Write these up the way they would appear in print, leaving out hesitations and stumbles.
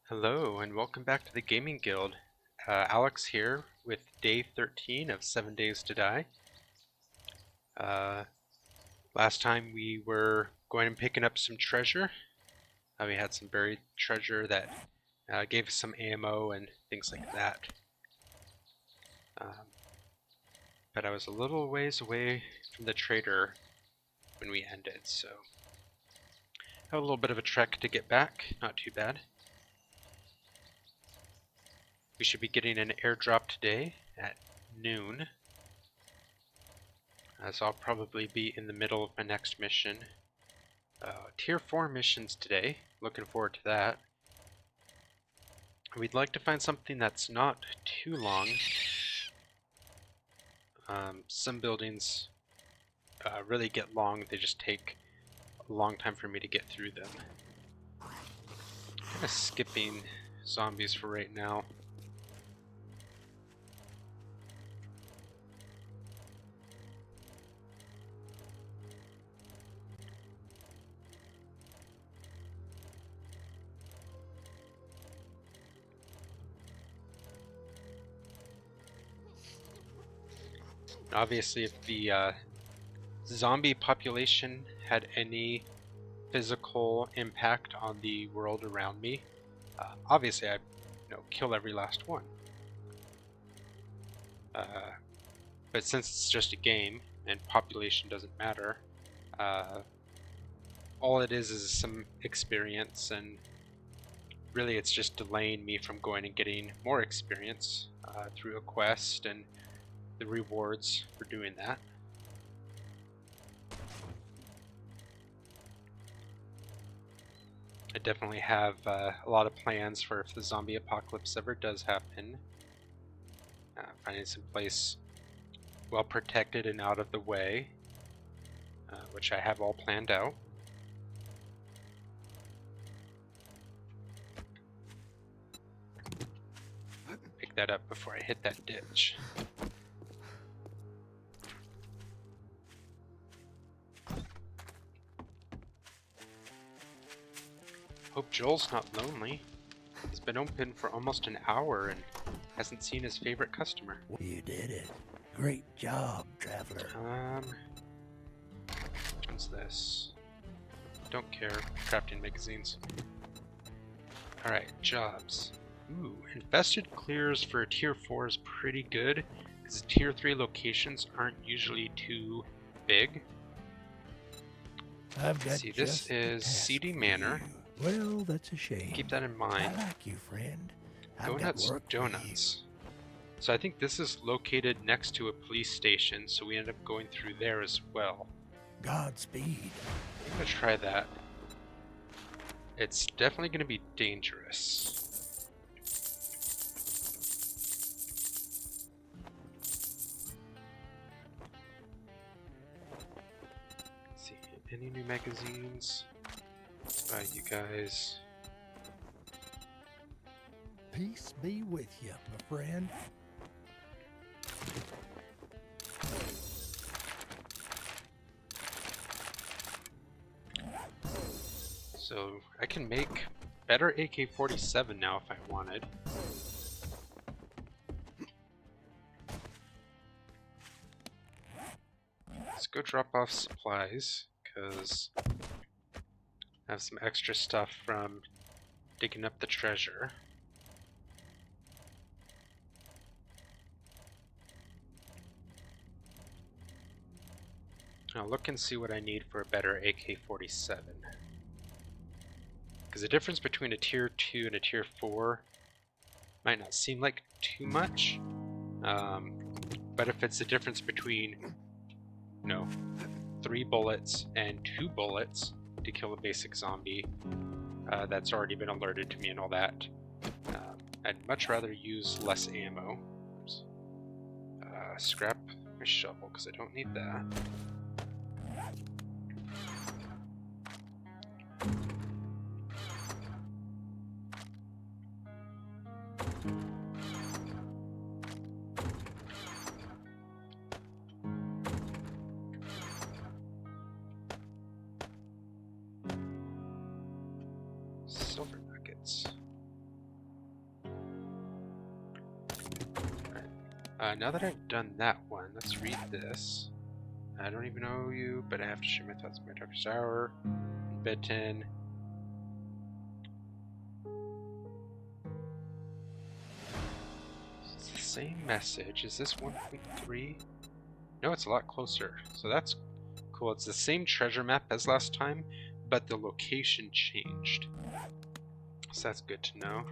Hello and welcome back to the Gaming Guild. Alex here with day 13 of 7 Days to Die. Uh, Last time we were going and picking up some treasure. We had some buried treasure that gave us some ammo and things like that. Um, but I was a little ways away from the trader when we ended, so had a little bit of a trek to get back, not too bad. We should be getting an airdrop today at noon. So I'll probably be in the middle of my next mission. Tier 4 missions today. Looking forward to that. We'd like to find something that's not too long. Some buildings really get long. They just take a long time for me to get through them. Kind of skipping zombies for right now. Obviously, if the zombie population had any physical impact on the world around me, obviously I'd kill every last one. But since it's just a game and population doesn't matter, all it is some experience, and really it's just delaying me from going and getting more experience through a quest and the rewards for doing that. I definitely have a lot of plans for if the zombie apocalypse ever does happen. Finding some place well protected and out of the way, which I have all planned out. Pick that up before I hit that ditch. Hope Joel's not lonely. He's been open for almost an hour and hasn't seen his favorite customer. You did it. Great job, traveler. What's this? Don't care. Crafting magazines. Alright, jobs. Ooh, infested clears for a tier 4 is pretty good, because tier 3 locations aren't usually too big. I've got See, this is Seedy Manor. Well, that's a shame. Keep that in mind. I like you, friend. Donuts, donuts. So I think this is located next to a police station, so we end up going through there as well. Godspeed. I'm gonna try that. It's definitely gonna be dangerous. Let's see, any new magazines? Buy you guys. Peace be with you, my friend. So I can make better AK-47 now if I wanted. Let's go drop off supplies, because I have some extra stuff from digging up the treasure. I'll look and see what I need for a better AK-47. Because the difference between a tier 2 and a tier 4 might not seem like too much, but if it's the difference between, 3 bullets and 2 bullets to kill a basic zombie that's already been alerted to me and all that, I'd much rather use less ammo. Oops. Scrap my shovel because I don't need that. Silver nuggets. Now that I've done that one, let's read this. I don't even know you, but I have to share my thoughts in my darkest hour. Bitten. It's the same message. Is this 1.3? No, it's a lot closer. So that's cool. It's the same treasure map as last time, but the location changed. So that's good to know.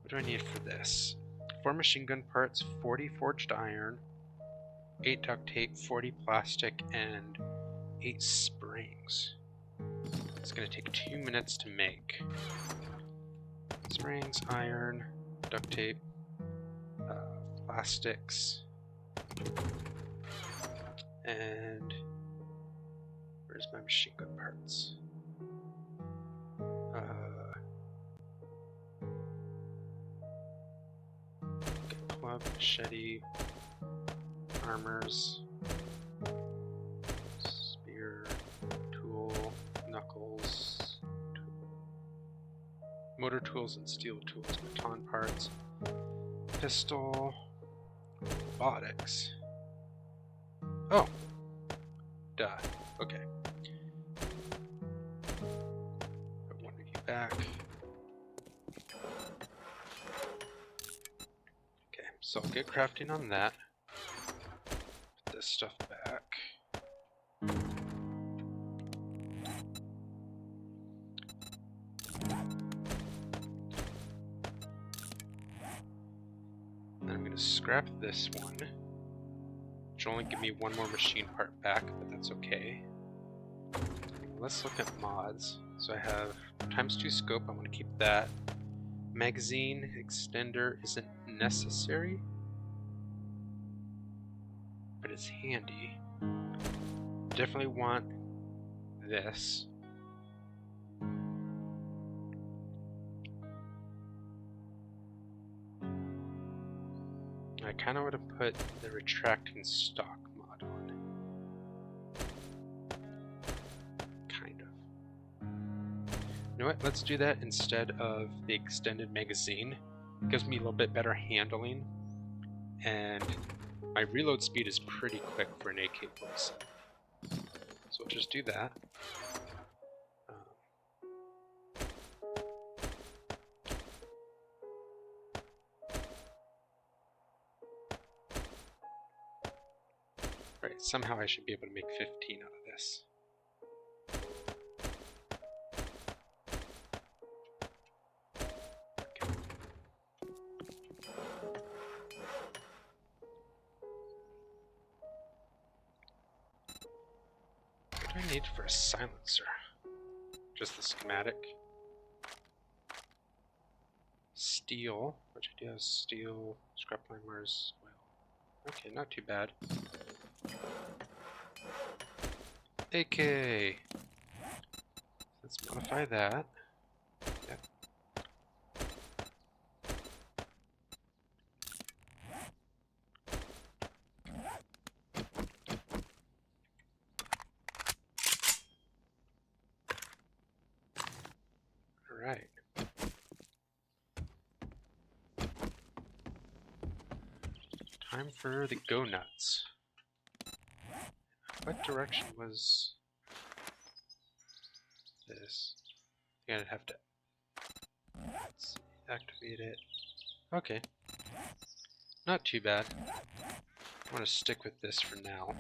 What do I need for this? 4 machine gun parts, 40 forged iron, 8 duct tape, 40 plastic, and 8 springs. It's going to take 2 minutes to make. Springs, iron, duct tape, plastics, and where's my machine gun parts? Club, machete, armors, spear, tool, knuckles, motor tools and steel tools, baton parts, pistol, robotics. Oh, duh. Okay. Put one of you back. Okay, so I'll get crafting on that. Put this stuff back. Then I'm going to scrap this one, which will only give me one more machine part back, but that's okay. Let's look at mods. So I have ×2 scope, I want to keep that. Magazine extender isn't necessary, but it's handy. Definitely want this. I kind of want to put the retracting stock mod on. Kind of. You know what? Let's do that instead of the extended magazine. It gives me a little bit better handling, and my reload speed is pretty quick for an AK-47. So we'll just do that. Right, somehow I should be able to make 15 out of this. Okay. What do I need for a silencer? Just the schematic. Steel, which I do have steel, scrap limers, oil. Okay, not too bad. AK! Let's modify that. Yep. Alright. Time for the go nuts. What direction was this? I think I'd have to activate it. Okay. Not too bad. I want to stick with this for now.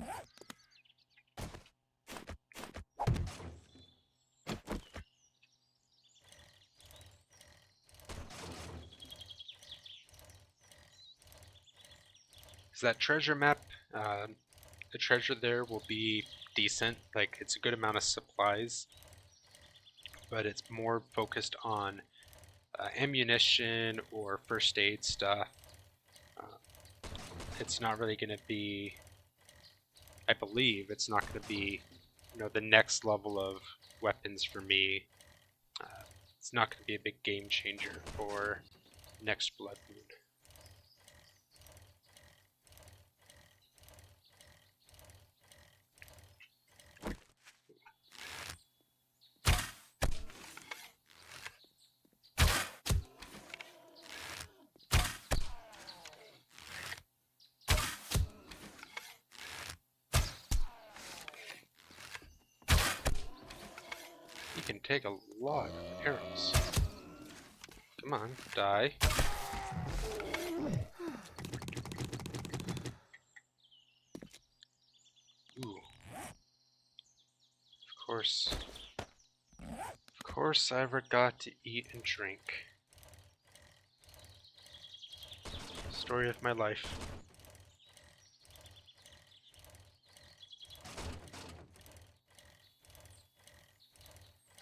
So that treasure map, the treasure there will be decent. Like, it's a good amount of supplies, but it's more focused on ammunition or first aid stuff. It's not really going to be, I believe it's not going to be, the next level of weapons for me. It's not going to be a big game changer for next Blood Moon. take a lot of arrows. Come on, die. Ooh. Of course I forgot to eat and drink. Story of my life.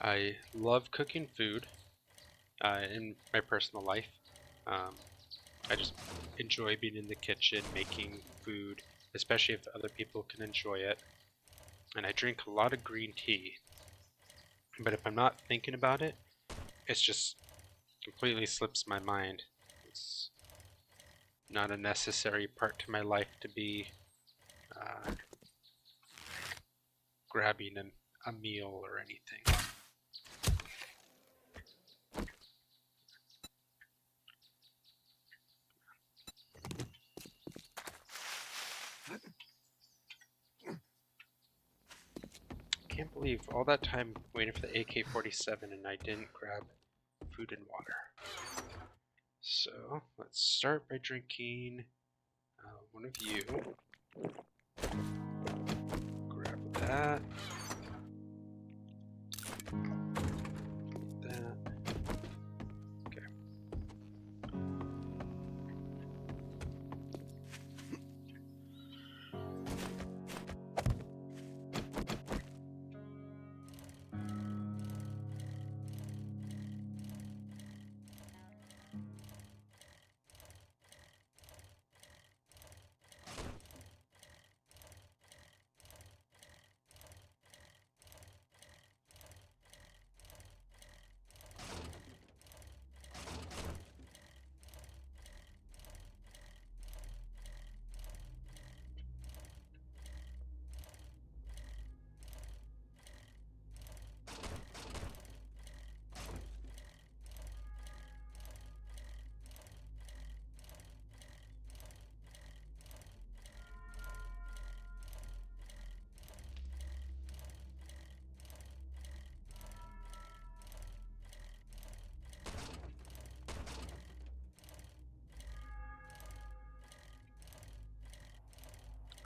I love cooking food in my personal life. Um, I just enjoy being in the kitchen making food, especially if other people can enjoy it. And I drink a lot of green tea. But if I'm not thinking about it, it's just completely slips my mind. It's not a necessary part to my life to be uh, grabbing a meal or anything. Can't believe all that time waiting for the AK-47 and I didn't grab food and water. So let's start by drinking one of you. Grab that. That. Okay.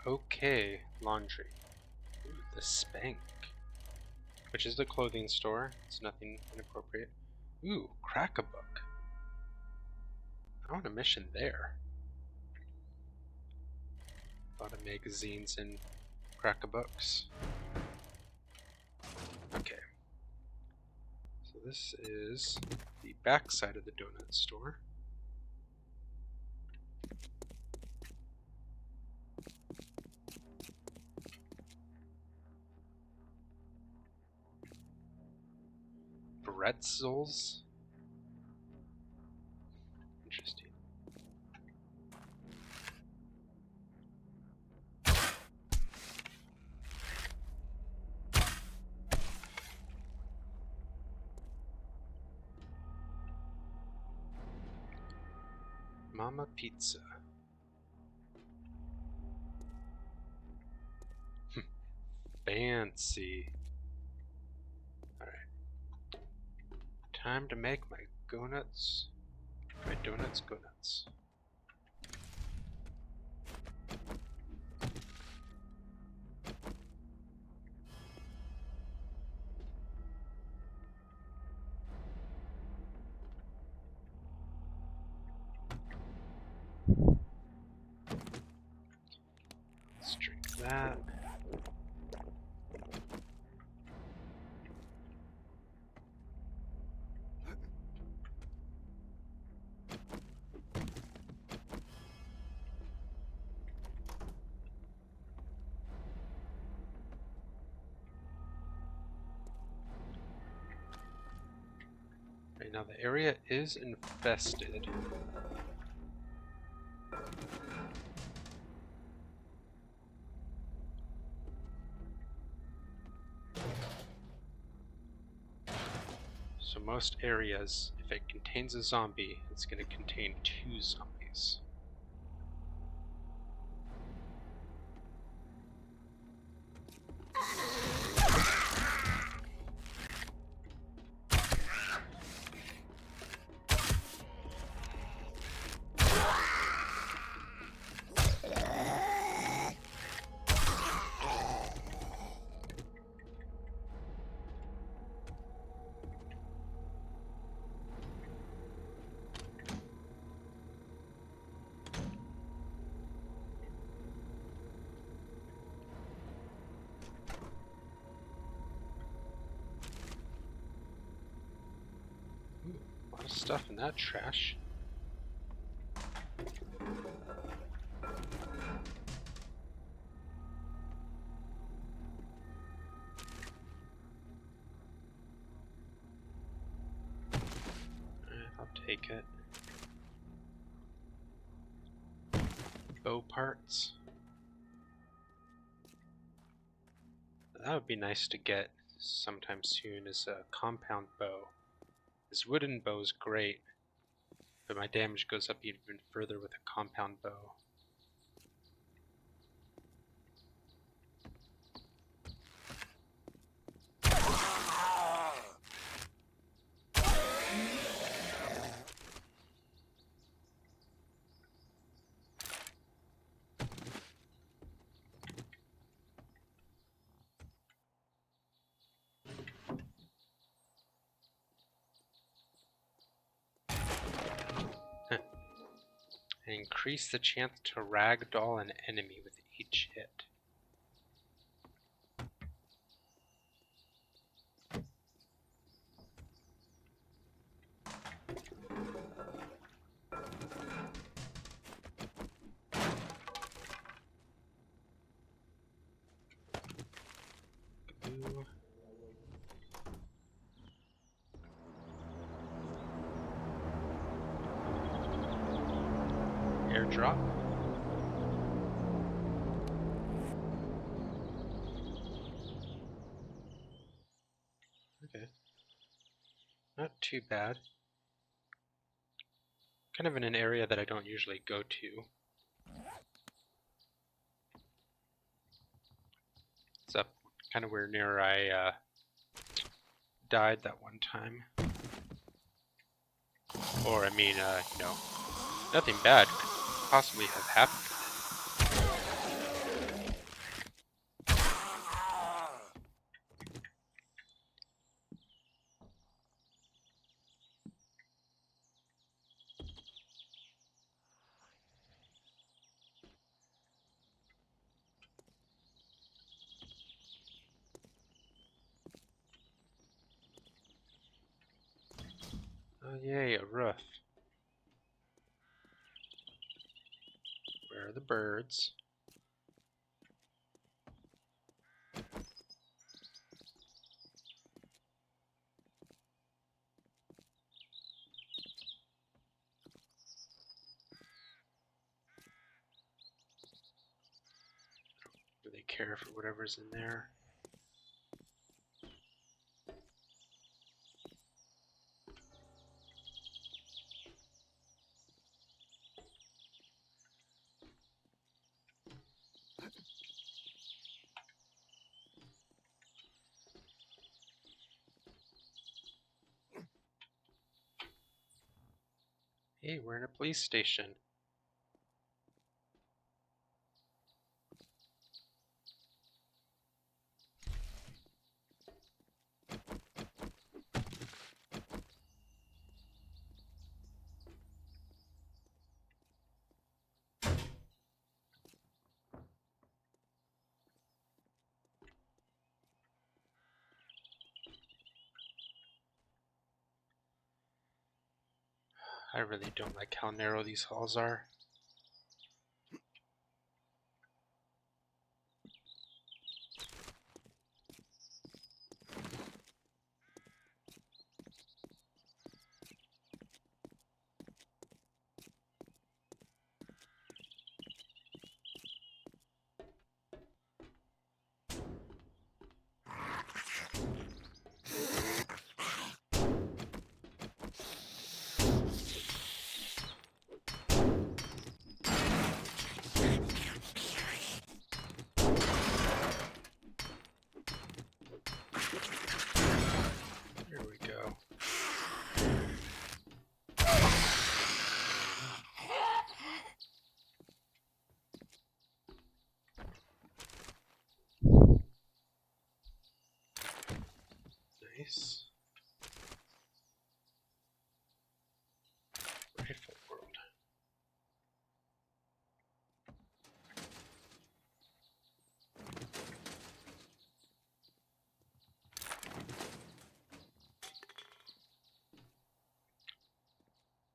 Okay, laundry. Ooh, the Spank. Which is the clothing store. It's nothing inappropriate. Ooh, Crack-a-Book. I want a mission there. A lot of magazines and Crack-a-Books. Okay. So this is the back side of the donut store. Pretzels. Interesting. Mama Pizza. Fancy. Alright. Time to make my donuts. My donuts go nuts. Let's drink that. Right now the area is infested. So most areas, if it contains a zombie, it's going to contain 2 zombies. stuff in that trash. I'll take it. Bow parts. That would be nice to get sometime soon, is a compound bow. This wooden bow is great, but my damage goes up even further with a compound bow. Increase the chance to ragdoll an enemy with each hit. Ooh. Airdrop. Okay. Not too bad. Kind of in an area that I don't usually go to. It's up kind of where near I died that one time. Or, I mean, nothing bad could possibly have happened. Oh yay, a roof. Where are the birds? Do they care for whatever's in there? Hey, we're in a police station. I really don't like how narrow these halls are.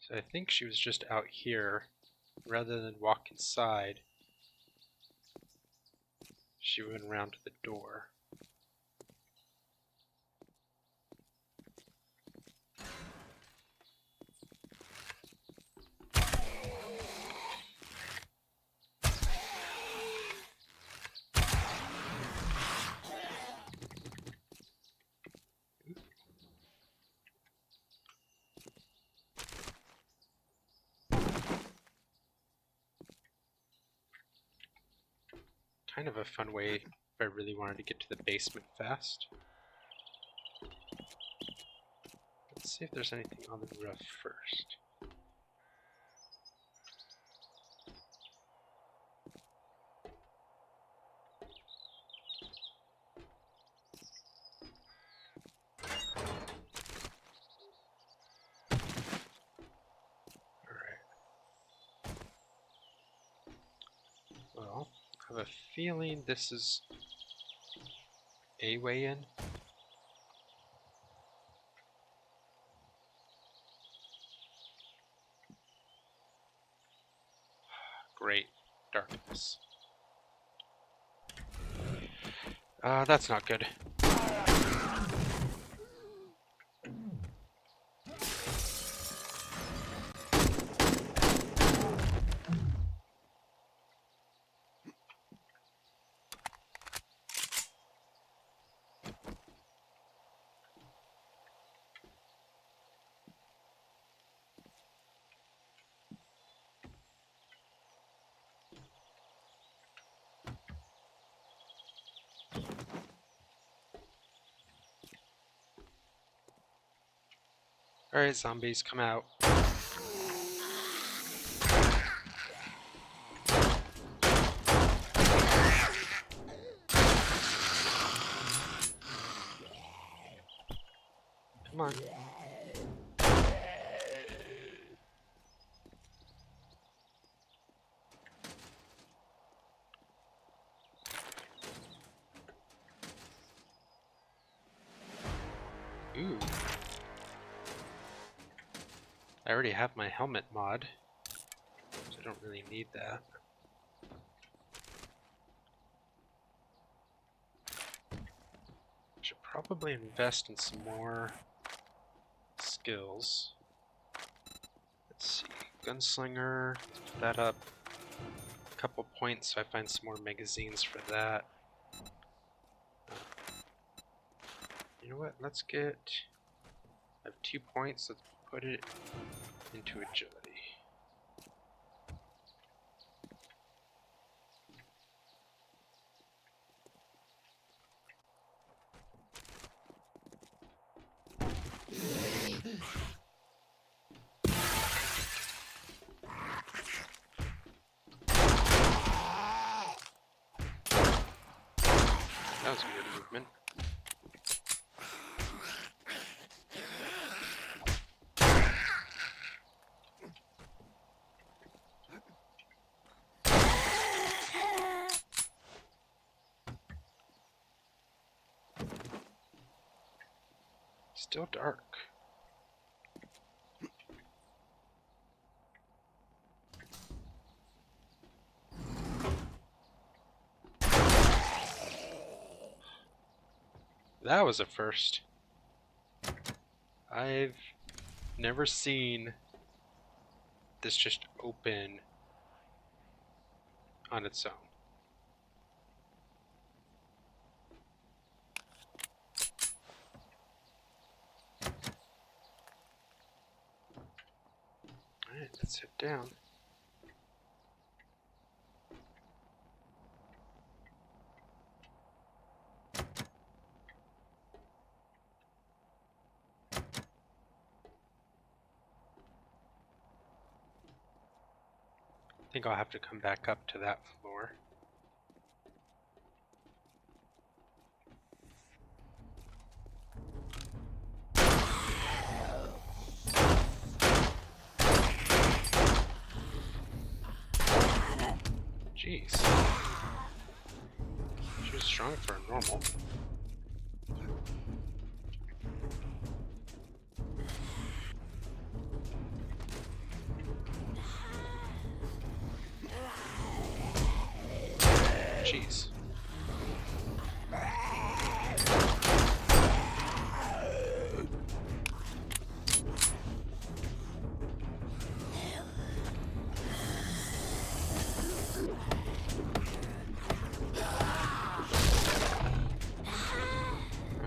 So I think she was just out here. Rather than walk inside, she went around to the door. Kind of a fun way if I really wanted to get to the basement fast. Let's see if there's anything on the roof first. Alright. Well, I have a feeling this is a way in. Great. Darkness. That's not good. Alright, zombies, come out. Come on. Ooh. I already have my helmet mod, so I don't really need that. Should probably invest in some more skills. Let's see, gunslinger, put that up a couple points so I find some more magazines for that. You know what, let's get, I have 2 points, let's put it into agility. That was weird movement. Still dark. That was a first. I've never seen this just open on its own. Alright, let's head down. I think I'll have to come back up to that floor. Jeez. She was strong for a normal. jeez.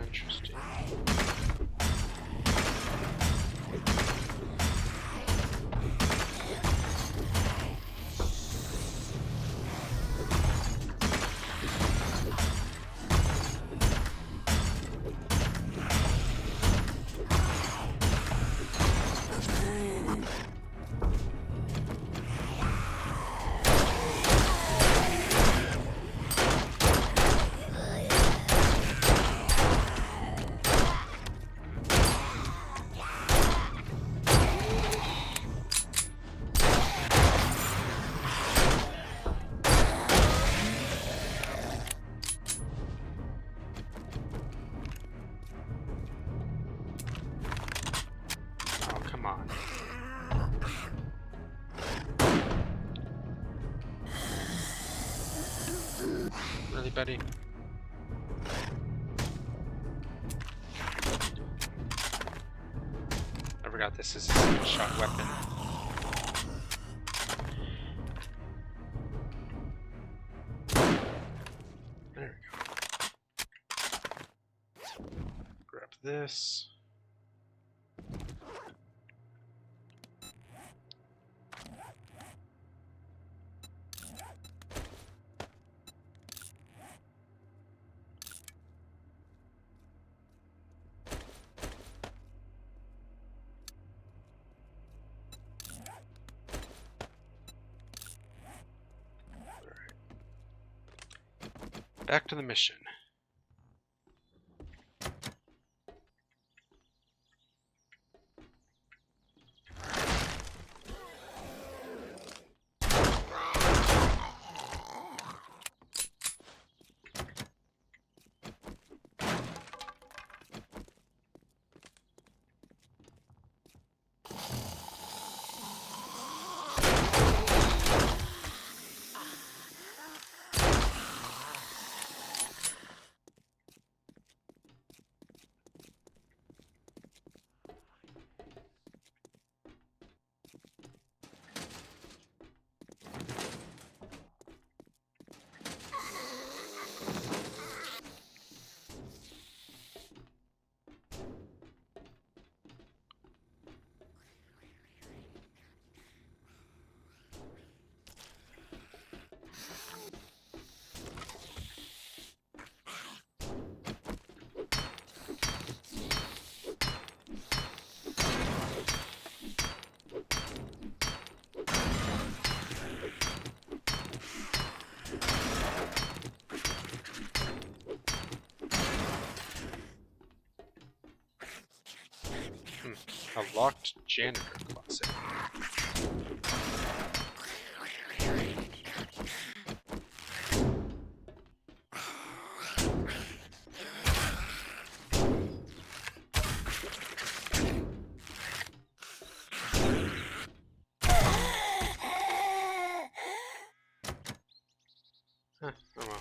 Interesting. Oh, come on. Really, buddy? I forgot this is a single shot weapon. There we go. Grab this. Back to the mission. A locked janitor closet. Huh, oh well.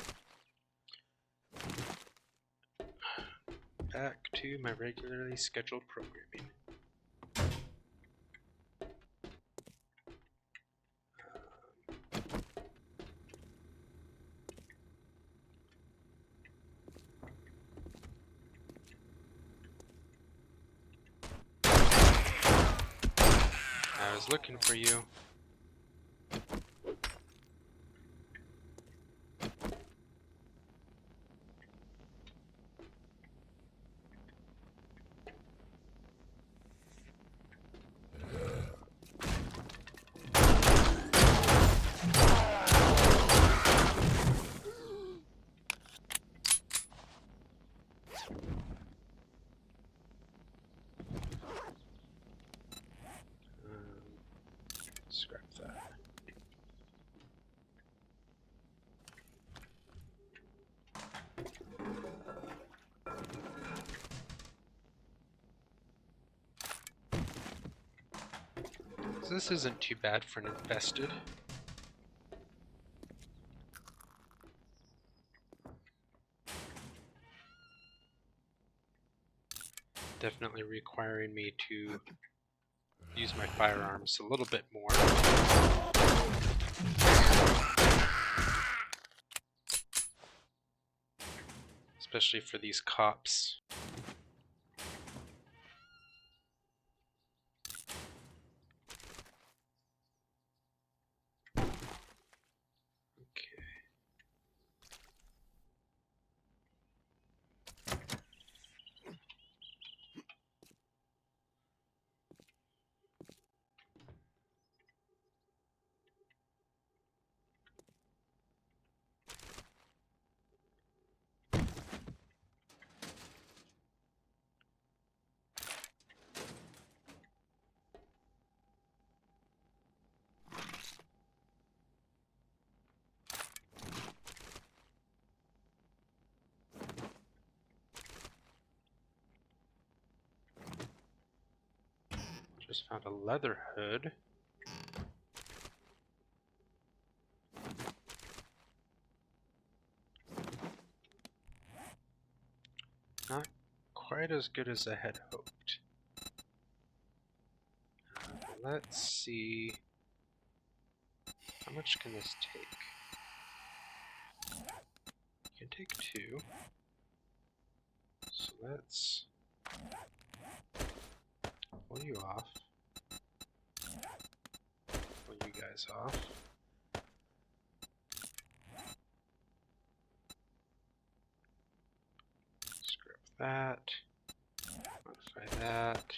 Back to my regularly scheduled programming. I was looking for you. Scrap that. So this isn't too bad for an infested. Definitely requiring me to use my firearms a little bit more. Especially for these cops. Okay. Just found a leather hood. Not quite as good as I had hoped. Let's see. How much can this take? You can take 2. So let's pull you off. Pull you guys off. Scrap that. Modify that.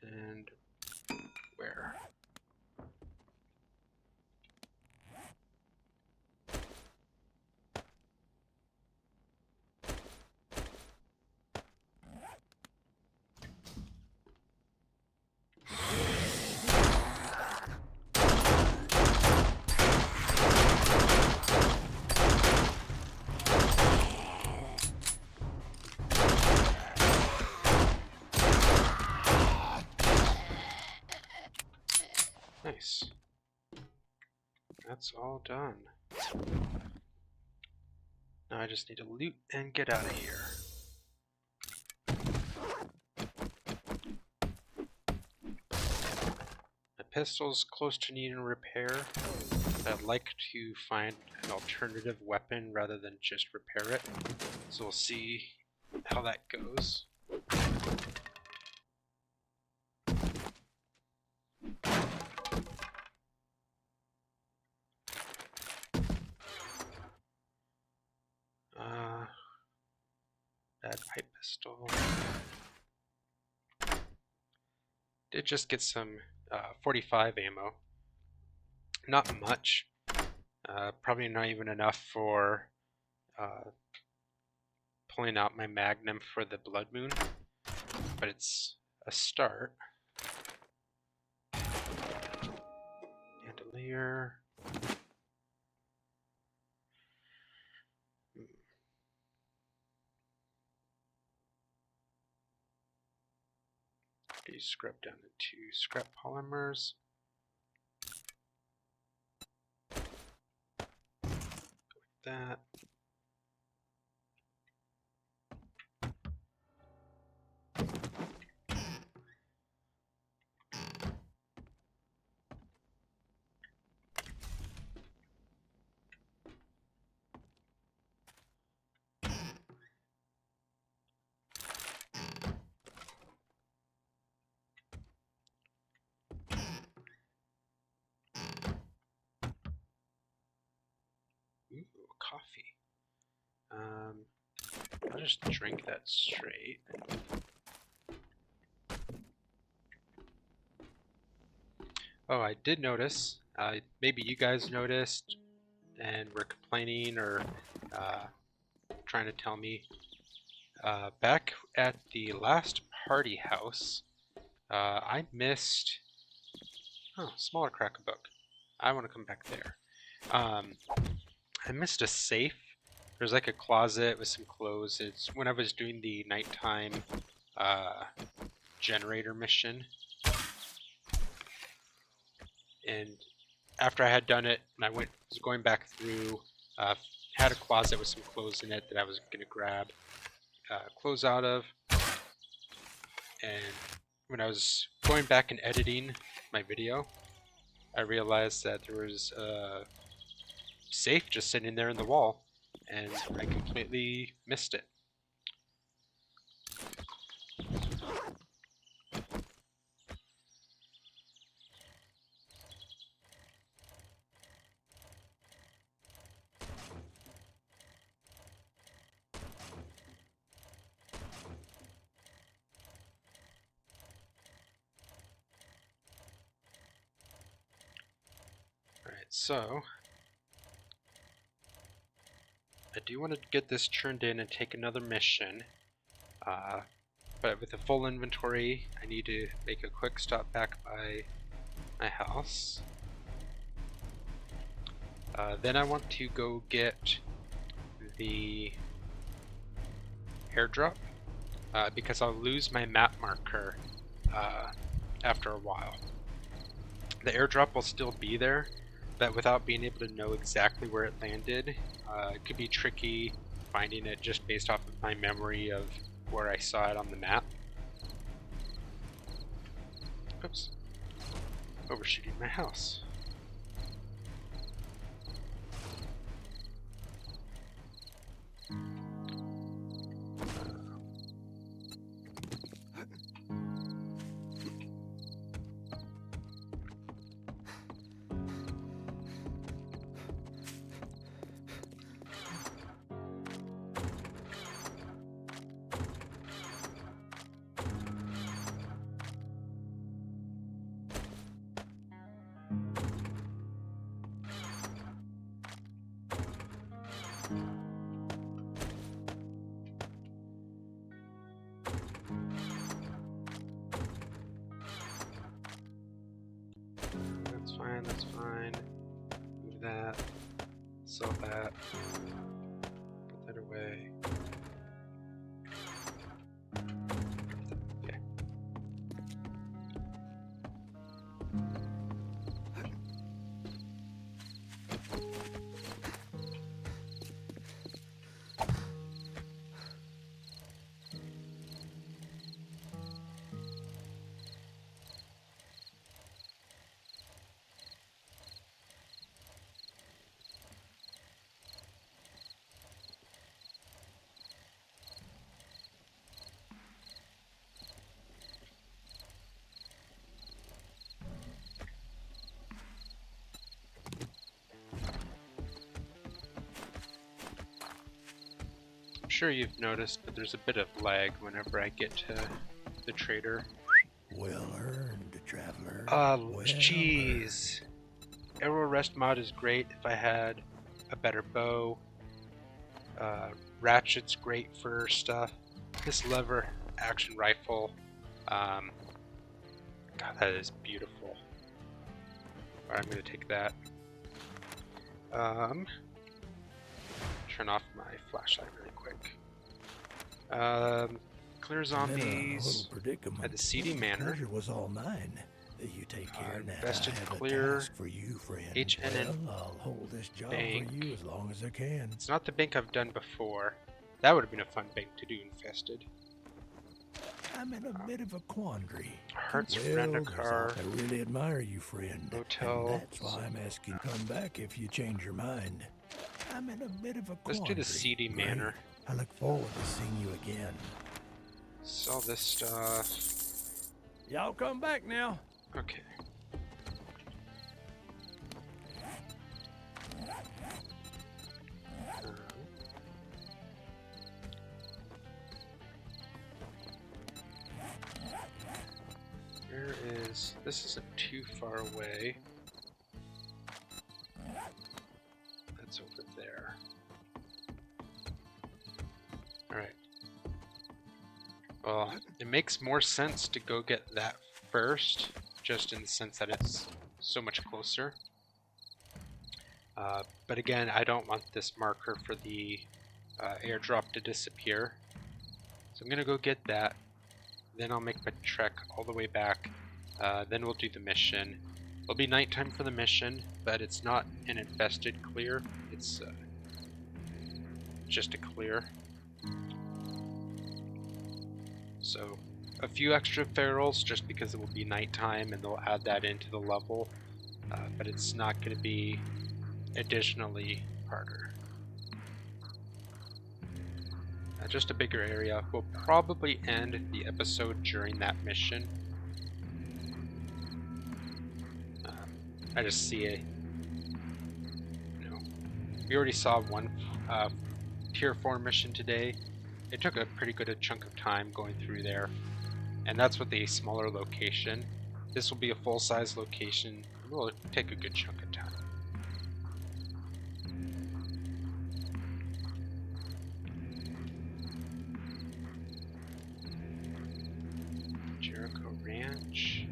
And where? Nice. That's all done. Now I just need to loot and get out of here. My pistol's close to needing repair. I'd like to find an alternative weapon rather than just repair it. So we'll see how that goes. Bad pipe pistol. Did just get some 45 ammo. Not much. Probably not even enough for pulling out my magnum for the Blood Moon, but it's a start. Bandolier. These scrap down into scrap polymers. Go with that. Ooh, coffee. I'll just drink that straight. Oh, I did notice. Maybe you guys noticed and were complaining or trying to tell me. Back at the last party house, I missed. Oh, smaller crack a book. I want to come back there. I missed a safe. There's like a closet with some clothes. It's when I was doing the nighttime generator mission. And after I had done it, and was going back through, had a closet with some clothes in it that I was going to grab. close out of. And when I was going back and editing my video, I realized that there was a safe just sitting there in the wall, and I completely missed it. Alright, so I do want to get this turned in and take another mission, but with a full inventory I need to make a quick stop back by my house. Then I want to go get the airdrop, because I'll lose my map marker after a while. The airdrop will still be there, but without being able to know exactly where it landed, it could be tricky finding it just based off of my memory of where I saw it on the map. Oops. Overshooting my house. That's fine. Move that. Sell that. Put that away. Okay. I'm sure you've noticed, but there's a bit of lag whenever I get to the trader. Well earned, traveler. Well Jeez. Arrow rest mod is great if I had a better bow. Ratchet's great for stuff. This lever action rifle, God, that is beautiful. Alright, I'm gonna take that. Turn off my flashlight really quick. Clear zombies at the seedy manor. Pleasure was all mine. You take care now. Invested I have clear a task for you, friend. HNN Well, I'll hold this job bank. for you as long as I can. It's not the bank I've done before. That would have been a fun bank to do infested. I'm in a bit of a quandary. Hertz Well, rent-a-car. I really admire you, friend. Hotel. And that's why I'm asking come back if you change your mind. I'm in a bit of a quandary. Let's do the seedy manor. I look forward to seeing you again. Sell this stuff. Y'all come back now. Okay. Where is... This isn't too far away. That's over there. Alright. Well, it makes more sense to go get that first, just in the sense that it's so much closer. But again, I don't want this marker for the airdrop to disappear. So I'm gonna go get that. Then I'll make my trek all the way back. Then we'll do the mission. It'll be nighttime for the mission, but it's not an infested clear. It's just a clear. So a few extra ferals just because it will be nighttime and they'll add that into the level, but it's not going to be additionally harder. Just a bigger area. We'll probably end the episode during that mission. I just see a, we already saw one tier 4 mission today. It took a pretty good chunk of time going through there, and that's with a smaller location. This will be a full-size location. It will take a good chunk of time. Jericho Ranch.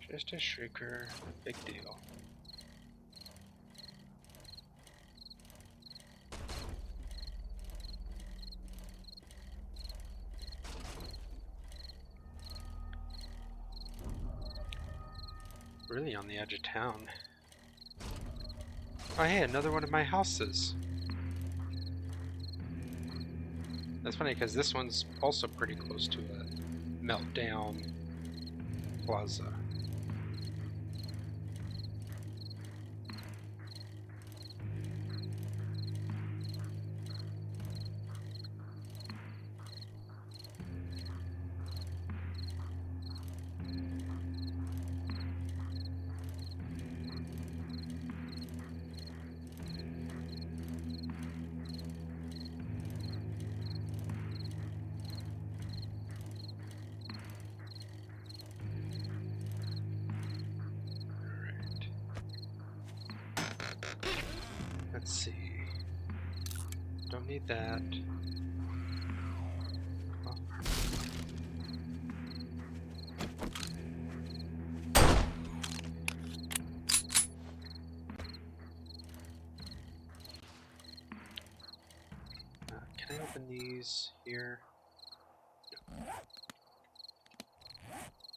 Just a shrieker, big deal. Really on the edge of town. Oh hey, another one of my houses. That's funny because this one's also pretty close to a meltdown plaza. Let's see. Don't need that. Oh. Can I open these here?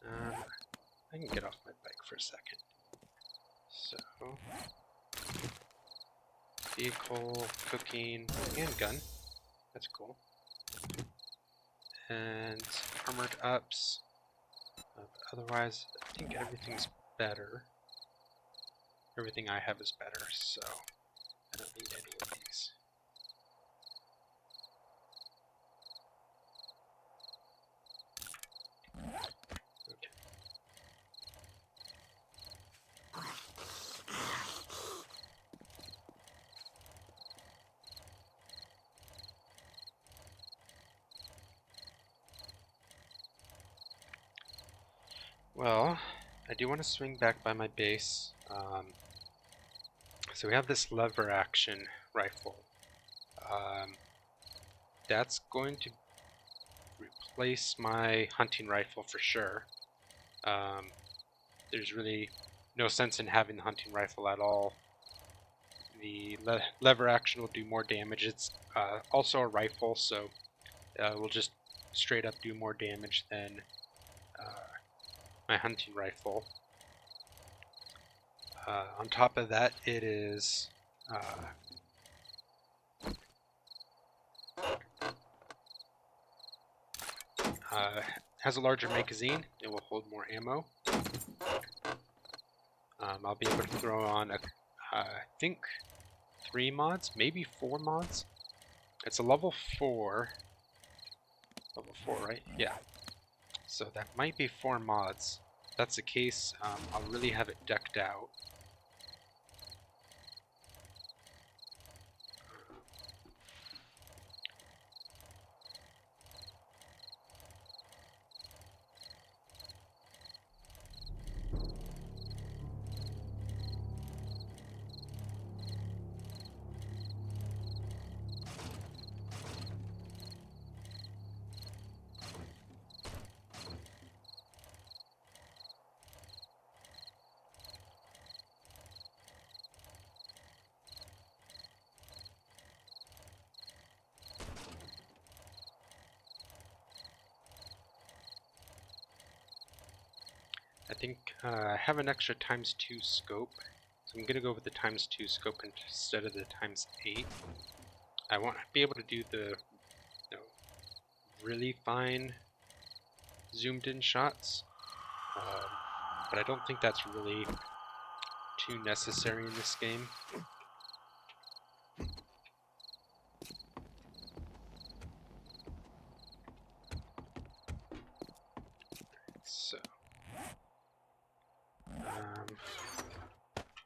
No. I can get off my bike for a second. So, vehicle, cooking, handgun. That's cool. And armored ups. Otherwise, I think everything's better. Everything I have is better, so I don't need any of these. Okay. Well, I do want to swing back by my base. So we have this lever action rifle. That's going to replace my hunting rifle for sure. There's really no sense in having the hunting rifle at all. The lever action will do more damage. It's also a rifle, so will just straight up do more damage than my hunting rifle. On top of that, it is has a larger magazine. It will hold more ammo. I'll be able to throw on I think 3 mods, maybe 4 mods. It's a level 4. Level 4, right? Yeah. So that might be 4 mods. If that's the case, I'll really have it decked out. I think I have an extra ×2 scope, so I'm gonna go with the ×2 scope instead of the ×8. I want to be able to do the really fine zoomed in shots, but I don't think that's really too necessary in this game. So,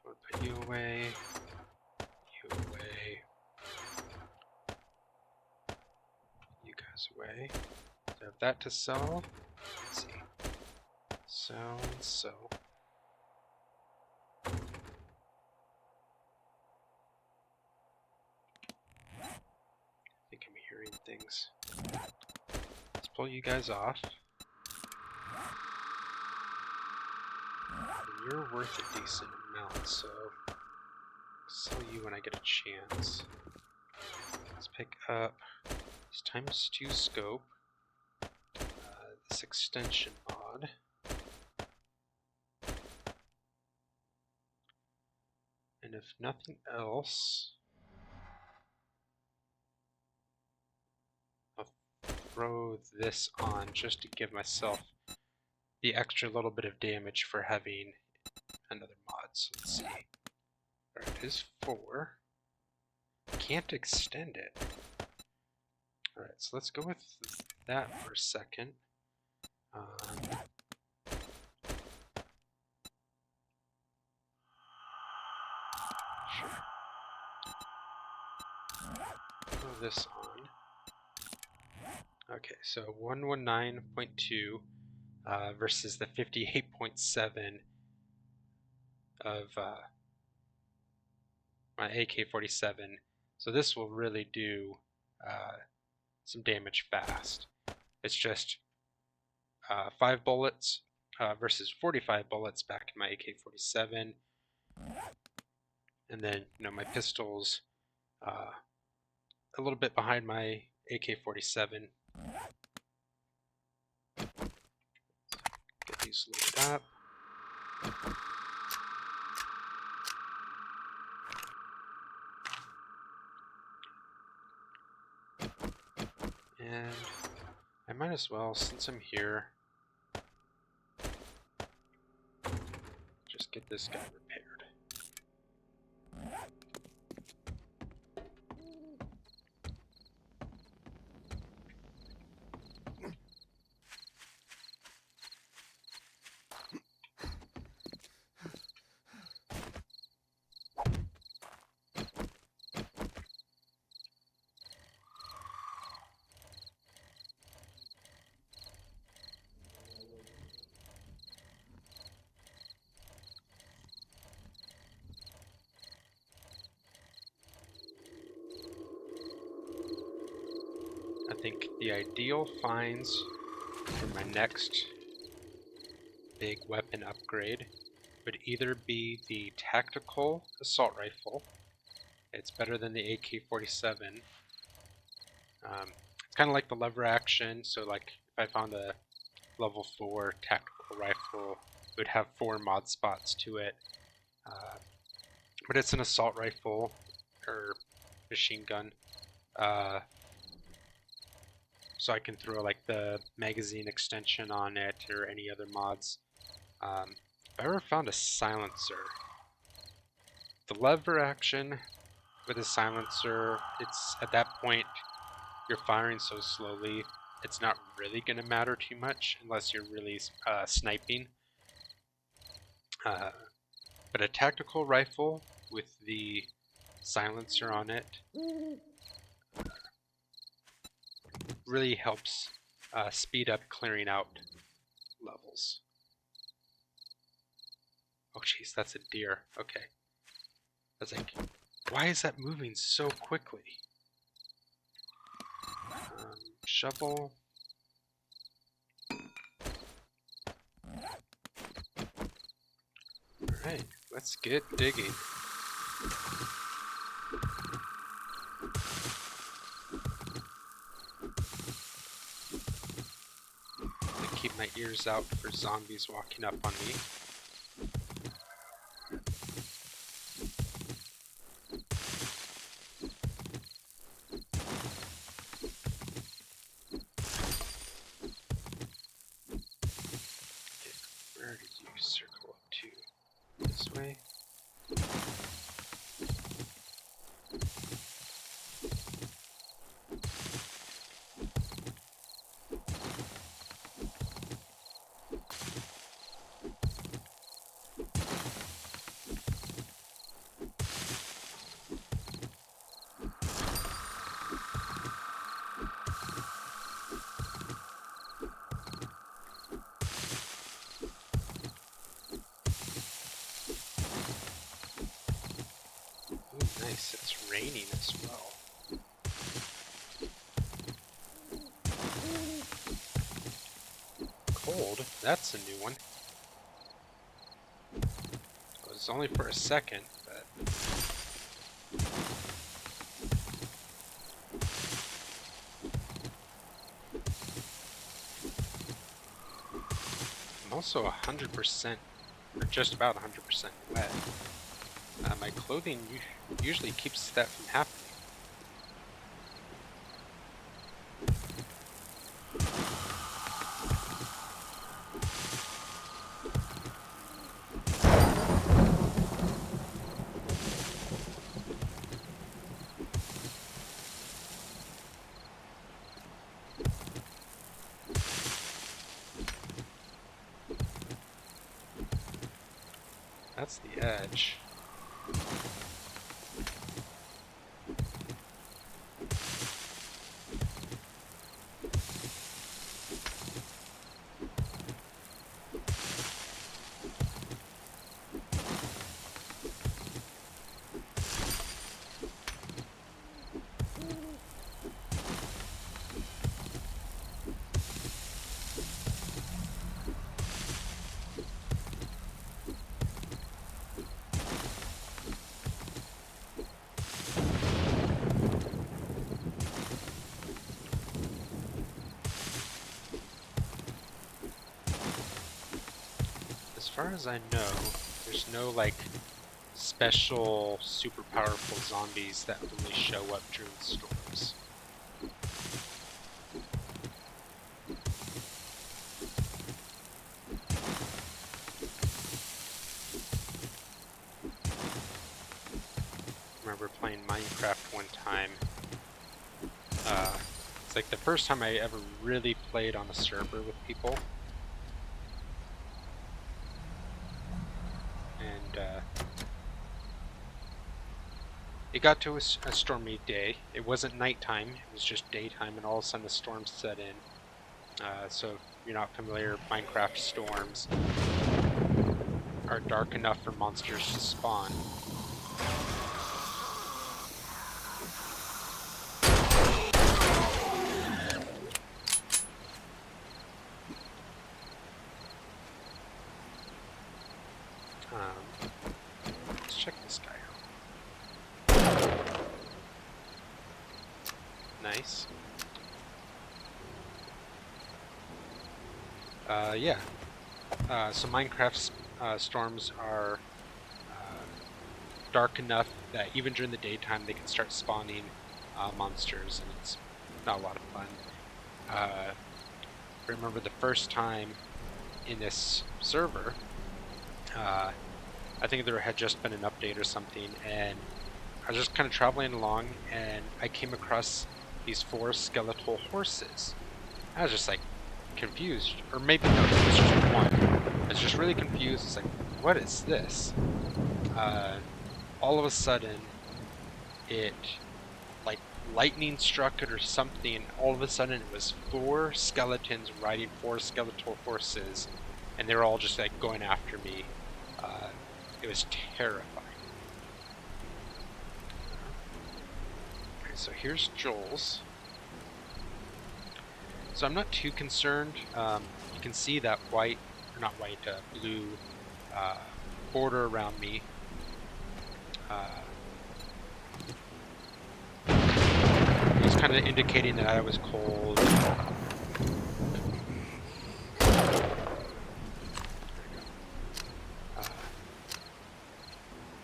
we'll put you away, you away, you guys away. So I have that to sell. Let's see. Sell and sell. I think I'm hearing things. Let's pull you guys off. And you're worth a decent amount, so I'll sell you when I get a chance. Let's pick up this ×2 scope, this extension mod, and if nothing else, I'll throw this on just to give myself the extra little bit of damage for having another mod. So let's see. Alright, it is 4. Can't extend it. Alright, so let's go with that for a second. Sure. Throw this on. Okay, so 119.2 versus the 58.7 of my AK-47. So this will really do some damage fast. It's just 5 bullets versus 45 bullets back in my AK-47. And then, my pistol's a little bit behind my AK-47. Get these loaded up. And I might as well, since I'm here, just get this guy repaired. I think the ideal finds for my next big weapon upgrade would either be the tactical assault rifle. It's better than the AK-47. It's kind of like the lever action, so like if I found a level 4 tactical rifle, it would have 4 mod spots to it. But it's an assault rifle, or machine gun. So I can throw like the magazine extension on it or any other mods. If I ever found a silencer, the lever action with a silencer, it's at that point you're firing so slowly, it's not really going to matter too much unless you're really sniping. But a tactical rifle with the silencer on it really helps speed up clearing out levels. Oh jeez, that's a deer. Okay. I was like, why is that moving so quickly? Shovel. Alright, let's get digging. I keep my my ears out for zombies walking up on me. Okay, where did you circle up to? This way? Ooh, nice, it's raining as well. Cold? That's a new one. It was only for a second, but... I'm also 100%, or just about 100% wet. My clothing usually keeps that from happening. That's the edge. As far as I know, there's no like special super powerful zombies that only show up during storms. I remember playing Minecraft one time. It's like the first time I ever really played on a server with people. And it got to a stormy day. It wasn't nighttime, it was just daytime, and all of a sudden the storm set in. So if you're not familiar, Minecraft storms are dark enough for monsters to spawn. Let's check this guy out. Nice. Yeah. So Minecraft storms are dark enough that even during the daytime they can start spawning monsters, and it's not a lot of fun. I remember the first time in this server, I think there had just been an update or something, and I was just kind of traveling along, and I came across these 4 skeletal horses. I was just like confused, or maybe no, it was just one. I was just really confused. It's like, what is this? All of a sudden, it like lightning struck it or something. All of a sudden, it was 4 skeletons riding 4 skeletal horses, and they were all just like going after me. It was terrifying. Okay, so here's Joel's. So I'm not too concerned. You can see that white, or not white, blue border around me. It's kind of indicating that I was cold.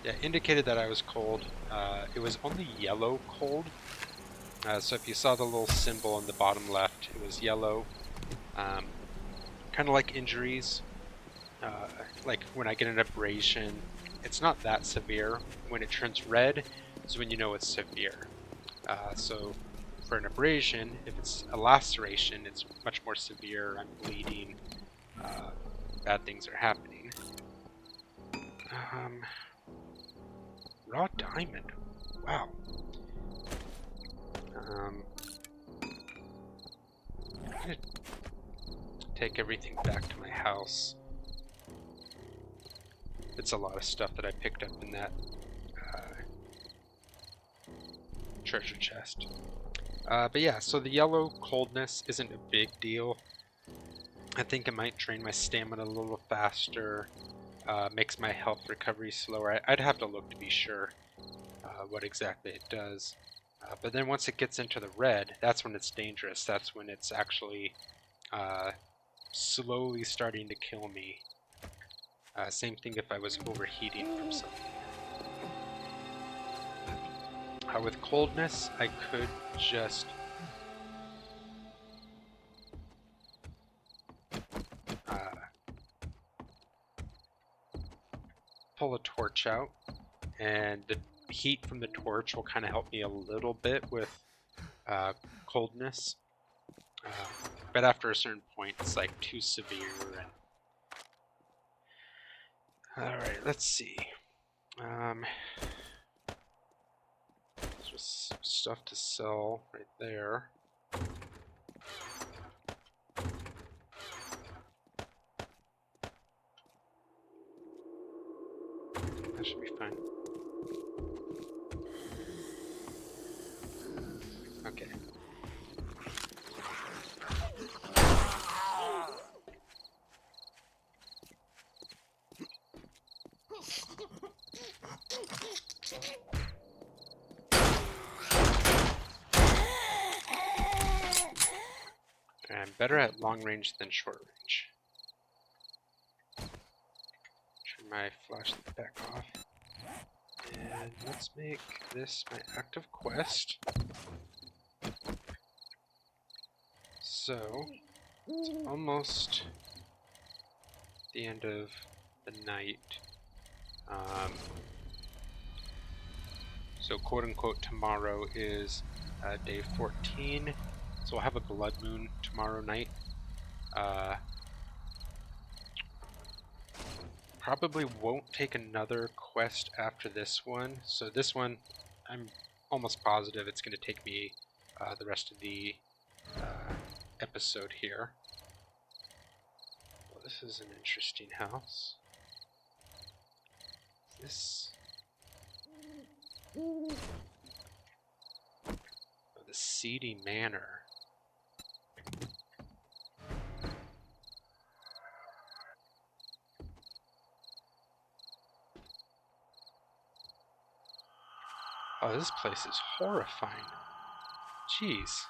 Yeah, indicated that I was cold. It was only yellow cold. So if you saw the little symbol on the bottom left, it was yellow. Kind of like injuries. Like when I get an abrasion, it's not that severe. When it turns red is when you know it's severe. So for an abrasion, if it's a laceration, it's much more severe. I'm bleeding. Uh, Bad things are happening. Um, Raw diamond. Wow. I'm gonna take everything back to my house. It's a lot of stuff that I picked up in that treasure chest. But yeah, so the yellow coldness isn't a big deal. I think it might drain my stamina a little faster, makes my health recovery slower. I'd have to look to be sure what exactly it does. But then once it gets into the red, that's when it's dangerous. That's when it's actually slowly starting to kill me. Same thing if I was overheating from something. With coldness, I could just uh, pull a torch out, and the heat from the torch will kind of help me a little bit with coldness. But after a certain point, it's like too severe. And all right, let's see. Just stuff to sell right there. That should be fine. Okay. I'm better at long range than short range. Turn my flashlight back off. And let's make this my active quest. So, it's almost the end of the night. So quote unquote tomorrow is day 14. So we'll have a blood moon tomorrow night. Probably won't take another quest after this one. So this one, I'm almost positive it's going to take me the rest of the episode here. Well, this is an interesting house. This... Oh, the seedy manor. Oh, this place is horrifying. Jeez.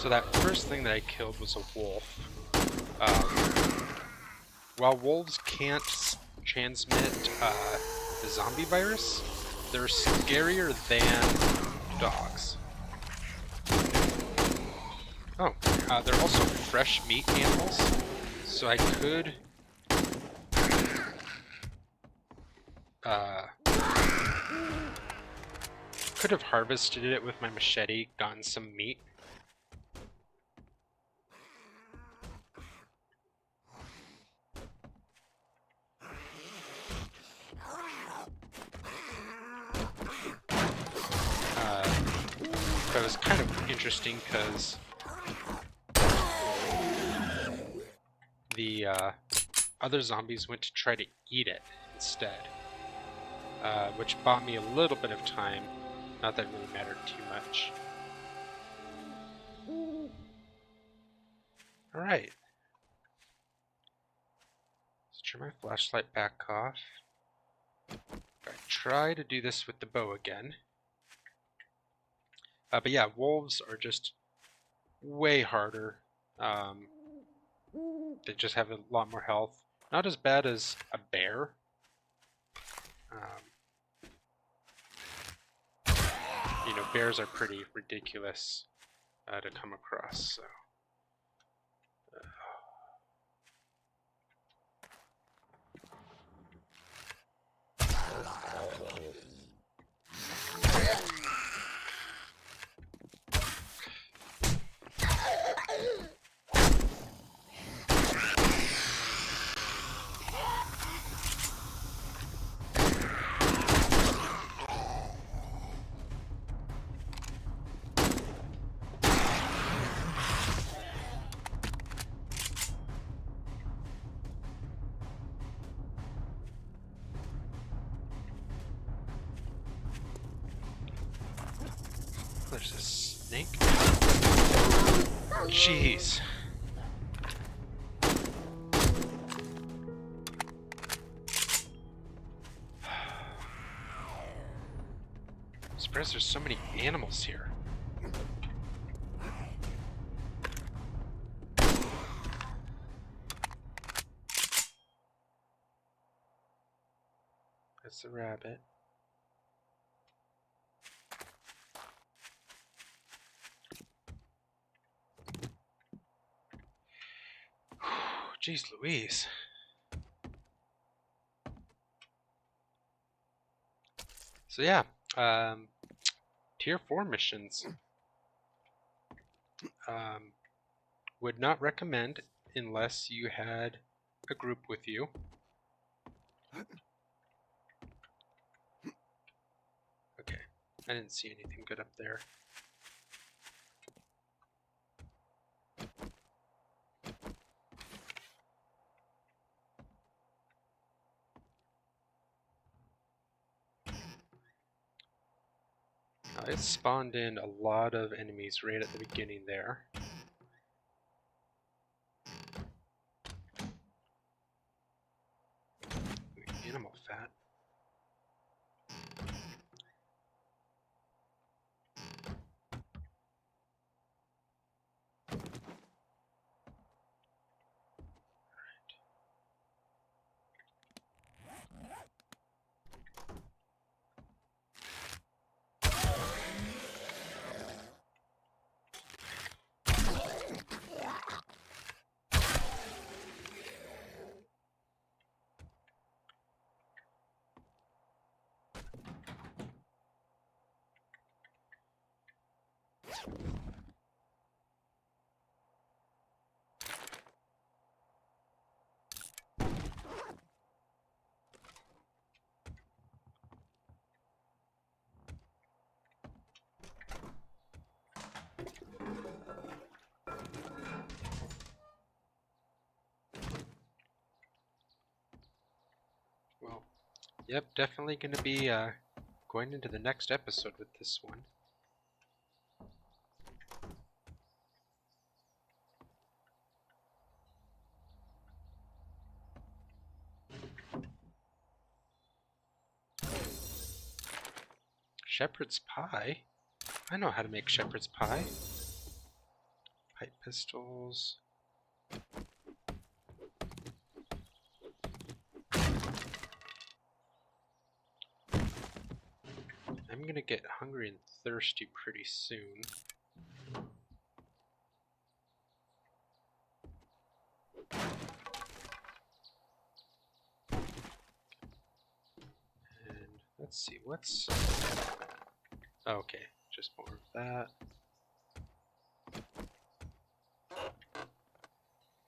So that first thing that I killed was a wolf. While wolves can't transmit the zombie virus, they're scarier than dogs. Oh, they're also fresh meat animals, so I could have harvested it with my machete, gotten some meat. But it was kind of interesting because the other zombies went to try to eat it instead, which bought me a little bit of time. Not that it really mattered too much. Alright. Let's turn my flashlight back off. I try to do this with the bow again. But yeah, wolves are just way harder. They just have a lot more health. Not as bad as a bear. You know, bears are pretty ridiculous to come across. So. There's a snake. Jeez. I'm surprised there's so many animals here. That's the rabbit. Jeez Louise. So yeah, tier 4 missions. Would not recommend unless you had a group with you. Okay, I didn't see anything good up there. It spawned in a lot of enemies right at the beginning there. Animal fat. Well, yep, definitely going to be going into the next episode with this one. Shepherd's pie? I know how to make shepherd's pie. Pipe pistols. I'm gonna get hungry and thirsty pretty soon. And let's see, what's... Okay, just more of that.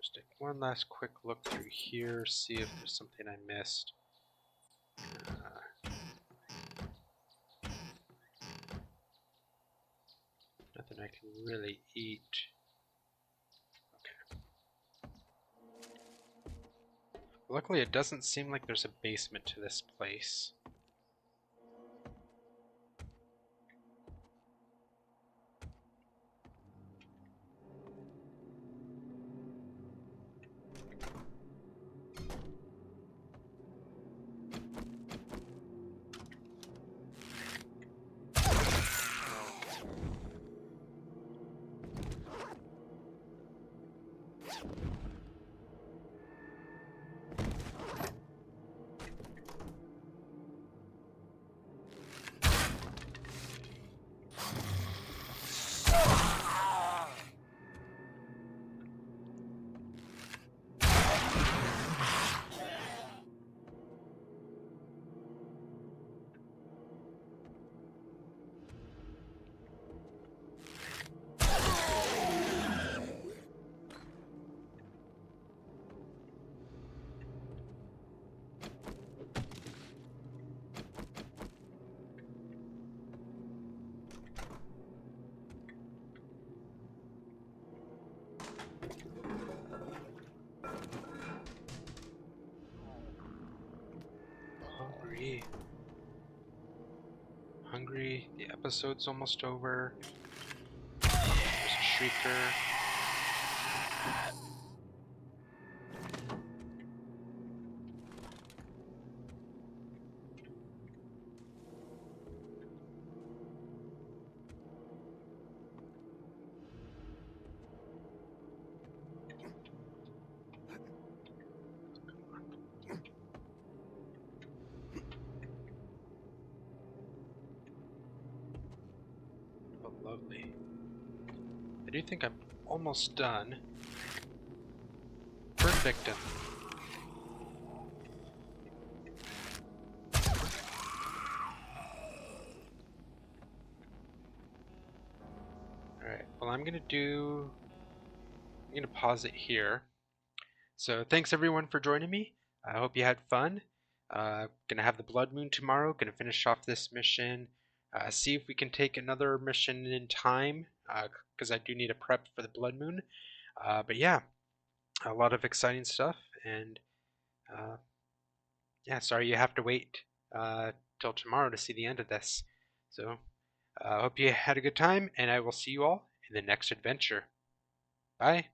Just take one last quick look through here, see if there's something I missed. I can really eat. Luckily, it doesn't seem like there's a basement to this place. Hungry. Hungry. The episode's almost over. There's a shrieker. Oh, lovely. I do think I'm almost done. Burn victim. Alright, well I'm gonna pause it here. So thanks everyone for joining me. I hope you had fun. Gonna have the blood moon tomorrow. Gonna finish off this mission. See if we can take another mission in time, because I do need a prep for the blood moon. But yeah, a lot of exciting stuff, and uh, yeah, sorry you have to wait uh, till tomorrow to see the end of this. So I hope you had a good time, and I will see you all in the next adventure. Bye.